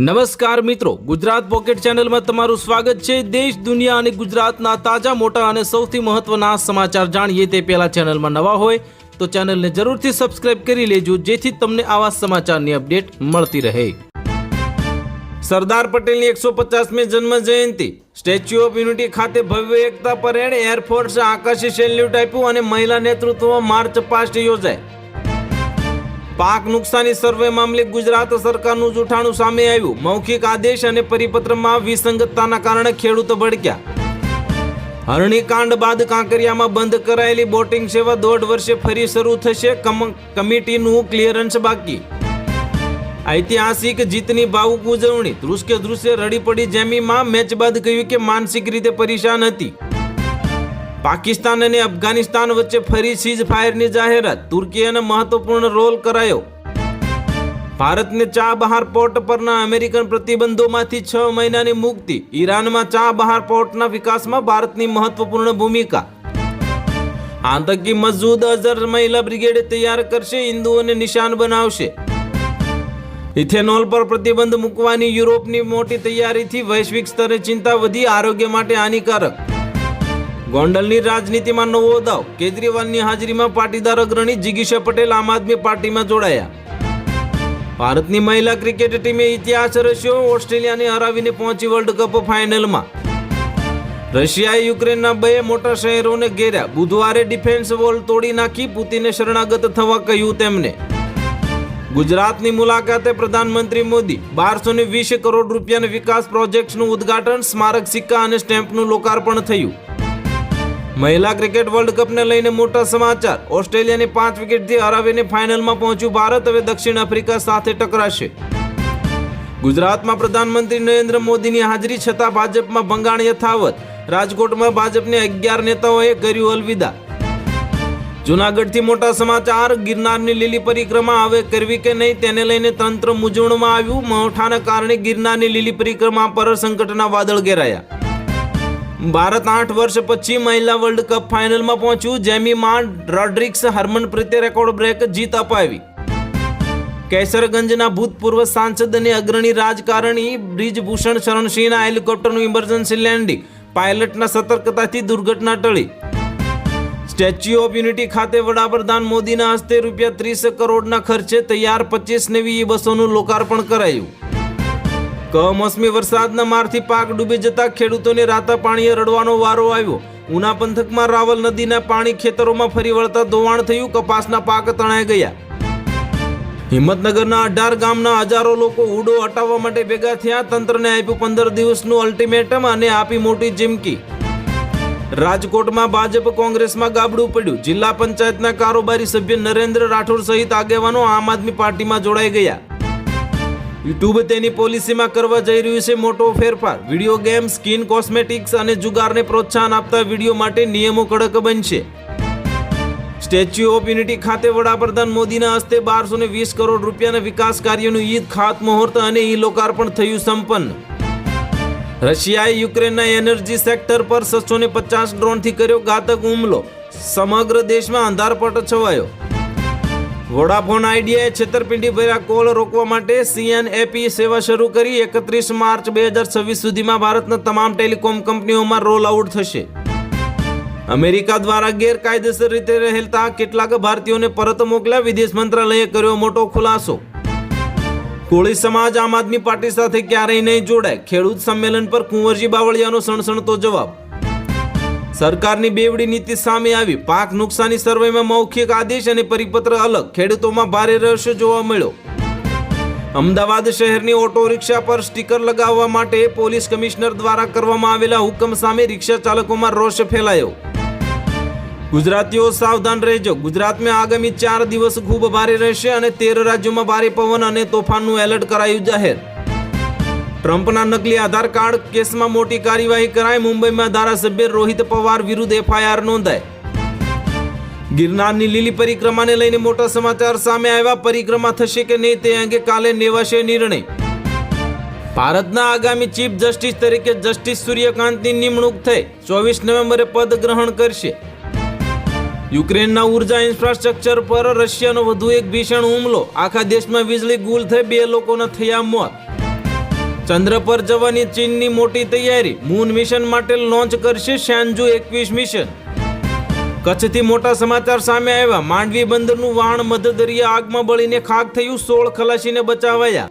નમસ્કાર મિત્રો, ગુજરાત પોકેટ ચેનલમાં તમારું સ્વાગત છે। દેશ દુનિયા અને ગુજરાતના તાજા મોટા અને સૌથી મહત્વના સમાચાર જાણીએ તે પહેલા ચેનલમાં નવા હોય તો ચેનલને જરૂરથી સબસ્ક્રાઇબ કરી લેજો, જેથી તમને આવા સમાચારની અપડેટ મળતી રહે। સરદાર પટેલની 150મી જન્મ જયંતિ, સ્ટેચ્યુ ઓફ યુનિટી ખાતે ભવ્ય એકતા પરેડ, એરફોર્સ આકાશી સેલ્યુટ આપ્યું અને મહિલા નેતૃત્વમાં માર્ચ પાસ્ટ યોજાય। પાક નુકસાની સર્વે મામલે ગુજરાત સરકારનું જૂઠાણું સામે આવ્યું। મૌખિક આદેશ અને પરિપત્રમાં વિસંગતતાના કારણે ખેડૂતો ભડક્યા। હરણીકાંડ બાદ કાંકરિયામાં બંધ કરાયેલી બોટિંગ સેવા 1.5 વર્ષે ફરી શરૂ થશે। કમિટીનું ક્લિયરન્સ બાકી। ઐતિહાસિક જીતની ભાવુક ઉજવણી, ધ્રુસકે રડી પડી જેમીમાં। મેચ બાદ કહ્યું કે માનસિક રીતે પરેશાન હતી। પાકિસ્તાન અને અફઘાનિસ્તાન વચ્ચે ફરી સીઝ ફાયરની જાહેરાત, તુર્કીને મહત્વપૂર્ણ રોલ કરાયો। ભારતને ચાબહાર પોર્ટ પરના અમેરિકન પ્રતિબંધોમાંથી 6 મહિનાની મુક્તિ, ઈરાનમાં ચાબહાર પોર્ટના વિકાસમાં ભારતની મહત્વપૂર્ણ ભૂમિકા। આતંકી મસૂદ અઝહર મહિલા બ્રિગેડ તૈયાર કરશે, હિન્દુઓને નિશાન બનાવશે। ઇથેનોલ પર પ્રતિબંધ મૂકવાની યુરોપની મોટી તૈયારીથી વૈશ્વિક સ્તરે ચિંતા વધી, આરોગ્ય માટે હાનિકારક। ગોંડલની રાજનીતિમાં નવો દાવ, કેજરીવાલની હાજરીમાં પાટીદાર અગ્રણી જિગીશા પટેલ આમ આદમી પાર્ટીમાં જોડાયા। ભારતની મહિલા ક્રિકેટ ટીમે ઇતિહાસ રચ્યો, ઓસ્ટ્રેલિયાને હરાવીને પહોંચી વર્લ્ડ કપ ફાઇનલમાં। રશિયાએ યુક્રેનના 2 મોટા શહેરોને ઘેર્યા, બુધવારે ડિફેન્સ વોલ તોડી નાખી, પુતિને શરણાગત થવા કહ્યું તેમને। ગુજરાતની મુલાકાતે પ્રધાનમંત્રી મોદી, 1220 કરોડ રૂપિયાના વિકાસ પ્રોજેક્ટ્સનું ઉદ્ઘાટન, સ્મારક સિક્કા અને સ્ટેમ્પનું લોકાર્પણ થયું। મહિલા ક્રિકેટ વર્લ્ડ કપને લઈને મોટા સમાચાર, ઓસ્ટ્રેલિયાને 5 વિકેટથી હરાવીને ફાઇનલમાં પહોંચ્યું ભારત, હવે દક્ષિણ આફ્રિકા સાથે ટકરાશે। ગુજરાતમાં પ્રધાનમંત્રી નરેન્દ્ર મોદીની હાજરી છતાં ભાજપમાં ભંગાણ યથાવત, રાજકોટમાં ભાજપને 11 નેતાઓએ કર્યું અલવિદા। જૂનાગઢથી મોટા સમાચાર, ગિરનારની લીલી પરિક્રમા હવે કરવી કે નહીં તેને લઈને તંત્ર મૂંઝવણમાં આવ્યું। માવઠાના કારણે ગિરનારની લીલી પરિક્રમા પર સંકટના વાદળ ઘેરાયા। ભારત 8 વર્ષ પછી મહિલા વર્લ્ડ કપ ફાઇનલમાં પહોંચ્યું, જેમીમાં રોડ્રિગ્સ હરમનપ્રીતે રેકોર્ડ બ્રેક જીત અપાવી। કેસરગંજના ભૂતપૂર્વ સાંસદ અને અગ્રણી રાજકારણી બ્રિજભૂષણ શરણસિંહના હેલિકોપ્ટરનું ઇમરજન્સી લેન્ડિંગ, પાયલટના સતર્કતાથી દુર્ઘટના ટળી। સ્ટેચ્યુ ઓફ યુનિટી ખાતે વડાપ્રધાન મોદીના હસ્તે ₹30 કરોડના ખર્ચે તૈયાર 25 નવી બસોનું લોકાર્પણ કરાયું। કમોસમી વરસાદના મારથી પાક ડૂબી જતા ખેડૂતોને રાતા પાણીએ રડવાનો વારો આવ્યો। ઉના પંથકમાં રાવલ નદીના પાણી ખેતરોમાં ફરી વળતા ધોવાણ થયું, કપાસના પાક તણાઈ ગયા। હિંમતનગરના 18 ગામના હજારો લોકો ઉડો હટાવવા માટે ભેગા થયા, તંત્રને આપ્યું 15 દિવસનું અલ્ટિમેટમ અને આપી મોટી ચીમકી। રાજકોટમાં ભાજપ કોંગ્રેસમાં ગાબડું પડ્યું, જિલ્લા પંચાયતના કારોબારી સભ્ય નરેન્દ્ર રાઠોડ સહિત આગેવાનો આમ આદમી પાર્ટીમાં જોડાઈ ગયા। યુટ્યુબ તેની પોલિસીમાં કરવા જઈ રહ્યું છે મોટો ફેરફાર, વિડીયો ગેમ, સ્કિન કોસ્મેટિક્સ અને જુગારને પ્રોત્સાહન આપતા વિડીયો માટે નિયમો કડક બનશે। સ્ટેચ્યુ ઓફ યુનિટી ખાતે વડાપ્રધાન મોદીના હસ્તે 1220 કરોડ રૂપિયાના વિકાસ કાર્યોનું ઈદ ખાતમુહૂર્ત અને ઈ લોકાર્પણ થયું સંપન્ન। રશિયાએ યુક્રેનના એનર્જી સેક્ટર પર 650 ડ્રોનથી કર્યો ઘાતક હુમલો, સમગ્ર દેશમાં અંધારપટ છવાયો। વોડાફોન આઈડિયાએ છેતરપિંડી ભર્યા કોલ રોકવા માટે CNAP સેવા શરૂ કરી। 31 માર્ચ 2026 સુધીમાં ભારતના તમામ ટેલિકોમ કંપનીઓમાં રોલ આઉટ થશે। અમેરિકા દ્વારા ગેરકાયદેસર રીતે રહેતા કેટલાક ભારતીયોને પરત મોકલ્યા, વિદેશ મંત્રાલયે કર્યો મોટો ખુલાસો। કોળી સમાજ આમ આદમી પાર્ટી સાથે ક્યારેય નહીં જોડાય, ખેડૂત સંમેલન પર કુંવરજી બાવળિયાનો સણસણતો જવાબ। સરકારની બેવડી નીતિ સામે આવી, પાક નુકસાની સર્વેમાં મૌખિક આદેશ અને પરિપત્ર અલગ, ખેડૂતોમાં ભારે રસ જોવા મળ્યો। અમદાવાદ શહેરની ઓટો રિક્ષા પર સ્ટીકર લગાવવા માટે પોલીસ કમિશનર દ્વારા કરવામાં આવેલા હુકમ સામે રિક્ષા ચાલકોમાં રોષ ફેલાયો। ગુજરાતીઓ સાવધાન રહેજો, ગુજરાતમાં આગામી 4 દિવસ ખૂબ ભારે રહેશે અને 13 રાજ્યોમાં ભારે પવન અને તોફાનનું એલર્ટ કરાયું જાહેર। ટ્રમ્પના નકલી આધાર કાર્ડ કેસમાં મોટી કાર્યવાહી કરાઈ, મુંબઈમાં ધારાસભ્ય રોહિત પવાર વિરુદ્ધ FIR નોંધાઈ। ગિરનારની લીલી પરિક્રમાને લઈને મોટા સમાચાર સામે આવ્યા, પરિક્રમા થશે કે નહીં તે અંગે કાલે લેવાશે નિર્ણય। ભારતના આગામી ચીફ જસ્ટિસ તરીકે જસ્ટિસ સૂર્યકાંતની નિમણૂક થઈ, 24 નવેમ્બરે પદ ગ્રહણ કરશે। યુક્રેનના ઉર્જા ઇન્ફ્રાસ્ટ્રક્ચર પર રશિયાનો વધુ એક ભીષણ હુમલો, આખા દેશમાં વીજળી ગુલ થઈ 2 લોકોના થયા મોત। ચંદ્ર પર જવાની ચીનની મોટી તૈયારી, મૂન મિશન માટે લોન્ચ કરશે શાનજુ 21 મિશન. કચ્છથી મોટા સમાચાર સામે આવ્યા. માંડવી બંદરનું વહાણ મધદરિયા આગમાં બળીને ખાક થયું, 16 ખલાસીને બચાવાયા.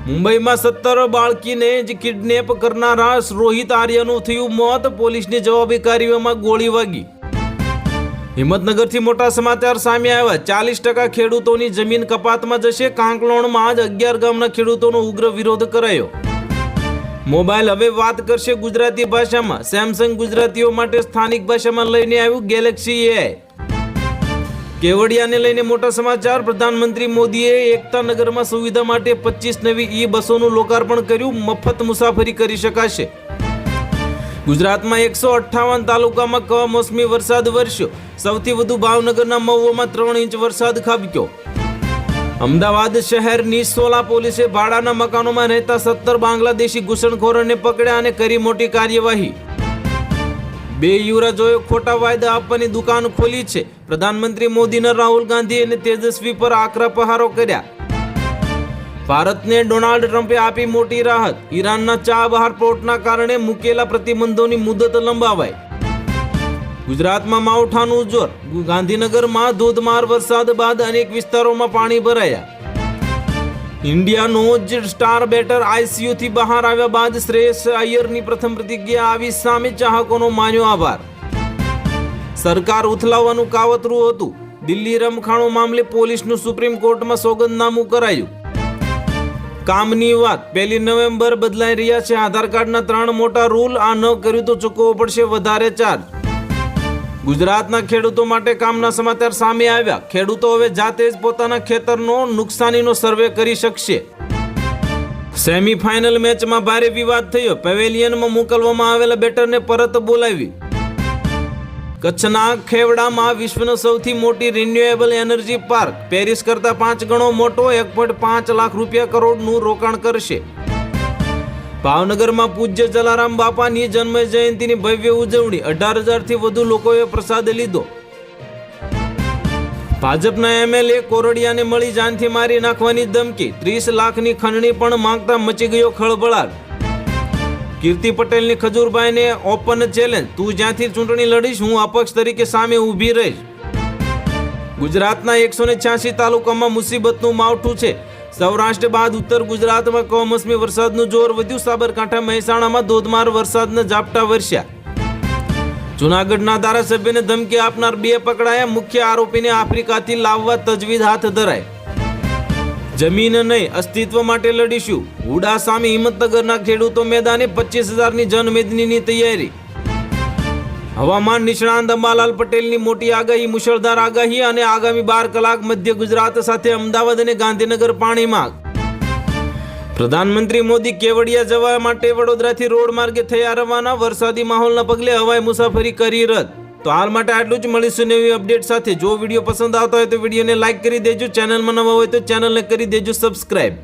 મુંબઈમાં 17 બાળકીને જ કિડનેપ કરનારા રોહિત આર્યનું થયું મોત, પોલીસની જવાબી કાર્યવાહીમાં ગોળી વાગી. હિંમતનગરથી મોટા સમાચાર સામે આવ્યા. 40% ખેડૂતોની જમીન કપાતમાં જશે. કાંકલોણમાં જ 11 ગામના ખેડૂતોનો ઉગ્ર વિરોધ કરાયો. મોબાઈલ હવે વાત કરશે ગુજરાતી ભાષામાં. સેમસંગ ગુજરાતીઓ માટે સ્થાનિક ભાષામાં લઈને આવ્યું ગેલેક્સી AI. કેવડિયાને લઈને મોટા સમાચાર. પ્રધાનમંત્રી મોદીએ એકતા નગરમાં સુવિધા માટે 25 નવી બસોનું લોકાર્પણ કર્યું. મફત મુસાફરી કરી શકાશે. ગુજરાતમાં 158 તાલુકામાં કમોસમી વરસાદ વરસ્યો. સૌથી વધુ ભાવનગરના મહુવામાં 3 ઇંચ વરસાદ ખાબક્યો. અમદાવાદ શહેરની સોલા પોલીસે ભાડાના મકાનોમાં રહેતા 17 બાંગ્લાદેશી ઘૂસણખોરોને પકડ્યા અને કરી મોટી કાર્યવાહી. 2 યુવરાજોએ ખોટા વાયદા આપવાની દુકાન ખોલી છે. પ્રધાનમંત્રી મોદીના રાહુલ ગાંધી અને તેજસ્વી પર આકરા પ્રહારો કર્યા. ભારતને ડોનાલ્ડ ટ્રમ્પે આપી મોટી રાહત. ઈરાનના ચાબહાર પોર્ટના કારણે મૂકેલા પ્રતિબંધોની મુદત લંબાવાઈ. ગુજરાતમાં માવઠાનું જોર. ગાંધીનગરમાં ધોધમાર વરસાદ બાદ અનેક વિસ્તારોમાં પાણી ભરાયા. ઇન્ડિયાનો જ સ્ટાર બેટર ICUથી બહાર આવ્યા બાદ શ્રેયસ અય્યરની પ્રથમ પ્રતિક્રિયા આવી સામે. ચાહકોનો માન્યો આભાર. સરકાર ઉથલાવવાનું કાવતરું હતું. દિલ્હી રમખાણો મામલે પોલીસનું સુપ્રીમ કોર્ટમાં સોગંદનામું કરાયું. કામની વાત. 1 નવેમ્બર બદલાઈ રહ્યા છે આધાર કાર્ડના 3 મોટા રૂલ. આ ન કર્યું તો ચૂકવવો પડશે વધારે ચાર્જ. ગુજરાતના ખેડૂતો માટે કામના સમાચાર સામે આવ્યા. ખેડૂતો હવે જાતે જ પોતાના ખેતરનો નુકસાનીનો સર્વે કરી શકશે. સેમીફાઇનલ મેચમાં ભારે વિવાદ થયો. પેવેલિયનમાં મોકલવામાં આવેલા બેટરને પરત બોલાવી. કચ્છના ખેવડામાં વિશ્વનો સૌથી મોટી રિન્યુએબલ એનર્જી પાર્ક. પેરિસ કરતા 5 ગણો મોટો 1.5 લાખ રૂપિયા કરોડનું રોકાણ કરશે. ભાવનગરમાં પૂજ્ય જલારામ બાપાની જન્મ જયંતિની ભવ્ય ઉજવણી. 18,000થી વધુ લોકોએ પ્રસાદ લીધો. ભાજપના MLA કોરડિયાને મળી જાનથી મારી નાખવાની ધમકી. 30 લાખની ખંડણી પણ માંગતા મચી ગયો ખળભળાટ. કીર્તિ પટેલની ખજૂરભાઈને ઓપન ચેલેન્જ. તું જ્યાંથી ચૂંટણી લડીશ હું અપક્ષ તરીકે સામે ઊભી રહીશ. ગુજરાતના 186 તાલુકામાં મુસીબતનું માવઠું છે. સૌરાષ્ટ્ર બાદ ઉત્તર ગુજરાતમાં કમોસમી વરસાદનું જોર વધ્યું. સાબરકાંઠા મહેસાણામાં ધોધમાર વરસાદના ઝાપટા વરસ્યા. જૂનાગઢના ધારાસભ્યને ધમકી આપનાર 2 પકડાયા. મુખ્ય આરોપીને આફ્રિકાથી લાવવા તજવીજ હાથ ધરાઈ. જમીન નહીં અસ્તિત્વ માટે લડીશું. હુડા સામે હિંમતનગરના ખેડૂતો મેદાને. 25,000ની જનમેદનીની તૈયારી. હવામાન નિષ્ણાંત અંબાલાલ પટેલની મોટી આગાહી. મુશળધાર આગાહી અને આગામી 12 કલાક મધ્ય ગુજરાત સાથે અમદાવાદ અને ગાંધીનગર પાણીમાં. પ્રધાનમંત્રી મોદી કેવડિયા જવા માટે વડોદરાથી રોડ માર્ગે થયા રવાના. વરસાદી માહોલના પગલે હવાઈ મુસાફરી કરી રદ. તો હાલ માટે આટલું જ. મળીશું નવી અપડેટ સાથે. જો વિડીયો પસંદ આવતો હોય તો વિડીયોને લાઈક કરી દેજો. ચેનલમાં નવા હોય તો ચેનલને કરી દેજો સબસ્ક્રાઈબ.